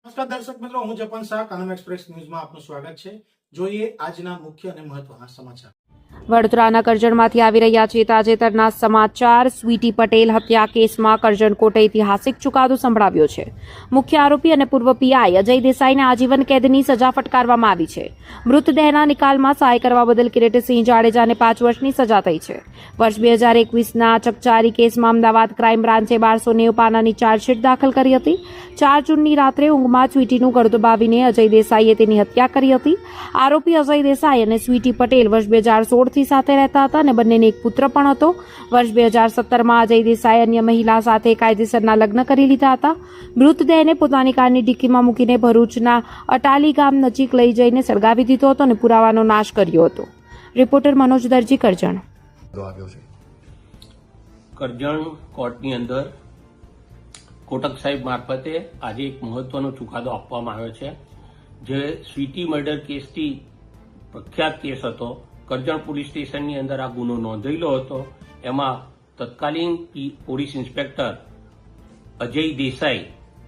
નમસ્કાર દર્શક મિત્રો, હું જપન શાહ, કાનમ એક્સપ્રેસ ન્યૂઝમાં આપનું સ્વાગત છે। જોઈએ આજના મુખ્ય અને મહત્વના સમાચાર। વડોદરાના કરજણમાંથી આવી રહ્યા છે તાજેતરના સમાચાર। સ્વીટી પટેલ હત્યા કેસમાં કરજણ કોર્ટે ઐતિહાસિક ચુકાદો સંભળાવ્યો છે। મુખ્ય આરોપી અને પૂર્વ પીઆઈ અજય દેસાઈને આજીવન કેદની સજા ફટકારવામાં આવી છે। મૃતદેહના નિકાલમાં સહાય કરવા બદલ કિરીટસિંહ જાડેજાને 5 વર્ષની સજા થઈ છે। વર્ષ 2021ના ચકચારી કેસમાં અમદાવાદ ક્રાઇમ બ્રાન્ચે 1290 પાનાની ચાર્જશીટ દાખલ કરી હતી। 4 જૂનની રાત્રે ઊંઘમાં સ્વીટીનું ગળું દબાવીને અજય દેસાઈએ તેની હત્યા કરી હતી। આરોપી અજય દેસાઈ અને સ્વીટી પટેલ વર્ષ 2016 થી સાથે રહેતા હતા અને બંનેને એક પુત્ર પણ હતો। વર્ષ 2017માં અજય દેસાઈ અન્ય મહિલા સાથે કાયદેસરના લગ્ન કરી લીધા હતા। મૃતદેહને પોતાની કારની ડિક્કીમાં મૂકીને ભરૂચના અટાલી ગામ નજીક લઈ જઈને સળગાવી દીધો હતો અને પુરાવાનો નાશ કર્યો હતો। રિપોર્ટર મનોજ દરજી, કરજણ। કરજણ કોર્ટની અંદર કોટક સાહેબ મારફતે આજે એક મહત્વનો ચુકાદો આપવામાં આવ્યો છે। જે સ્વીટી મર્ડર કેસથી પ્રખ્યાત કેસ હતો, કરજણ પોલીસ સ્ટેશનની અંદર આ ગુનો નોંધેલો હતો। એમાં તત્કાલીન પોલીસ ઇન્સ્પેક્ટર અજય દેસાઈ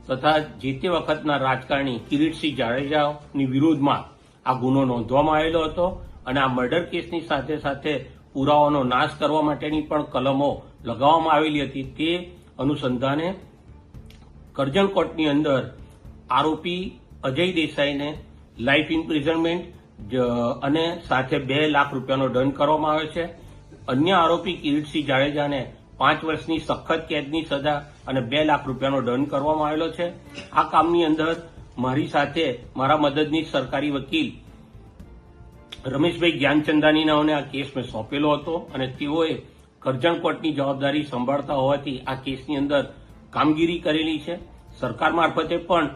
તથા જે તે વખતના રાજકારણી કિરીટસિંહ જાડેજાની વિરોધમાં આ ગુનો નોંધવામાં આવેલો હતો અને આ મર્ડર કેસની સાથે સાથે પુરાવાનો નાશ કરવા માટેની પણ કલમો લગાવવામાં આવેલી હતી। તે અનુસંધાને કરજણ કોર્ટની અંદર આરોપી અજય દેસાઈને લાઈફ ઇમ્પ્રિઝનમેન્ટ અને સાથે 2 લાખ રૂપિયાનો દંડ કરવામાં આવ્યો છે। અન્ય આરોપી કિરીટસિંહ જાડેજાને 5 વર્ષની સખત કેદની સજા અને 2 લાખ રૂપિયાનો દંડ કરવામાં આવેલો છે। આ કામની અંદર મારી સાથે મારા મદદનીશ સરકારી વકીલ રમેશભાઈ જ્ઞાનચંદાનીનાઓને આ કેસ મેં સોંપેલો હતો અને તેઓએ કરજણ કોર્ટની જવાબદારી સંભાળતા હોવાથી આ કેસની અંદર કામગીરી કરેલી છે। સરકાર મારફતે પણ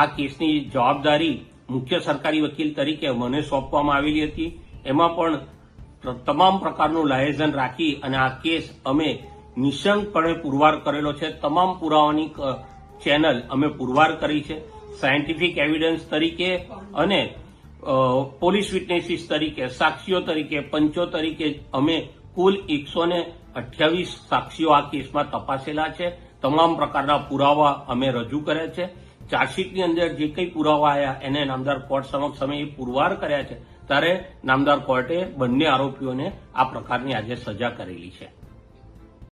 આ કેસની જવાબદારી મુખ્ય સરકારી વકીલ તરીકે મને સોંપવામાં આવેલી હતી। એમાં પણ તમામ પ્રકારનું લાયઝન રાખી અને આ કેસ અમે નિઃશંકપણે પુરવાર કરેલો છે। તમામ પુરાવાની ચેનલ અમે પુરવાર કરી છે। સાયન્ટિફિક એવિડન્સ તરીકે અને પોલીસ વિટનેસીસ તરીકે, સાક્ષીઓ તરીકે, પંચો તરીકે અમે કુલ 128 સાક્ષીઓ આ કેસમાં તપાસેલા છે। તમામ પ્રકારના પુરાવા અમે રજૂ કર્યા છે। ચાર્જશીટની અંદર જે કંઈ પુરાવા આવ્યા એને નામદાર કોર્ટ સમક્ષ અમે એ પુરવાર કર્યા છે। ત્યારે નામદાર કોર્ટે બંને આરોપીઓને આ પ્રકારની આજે સજા કરેલી છે।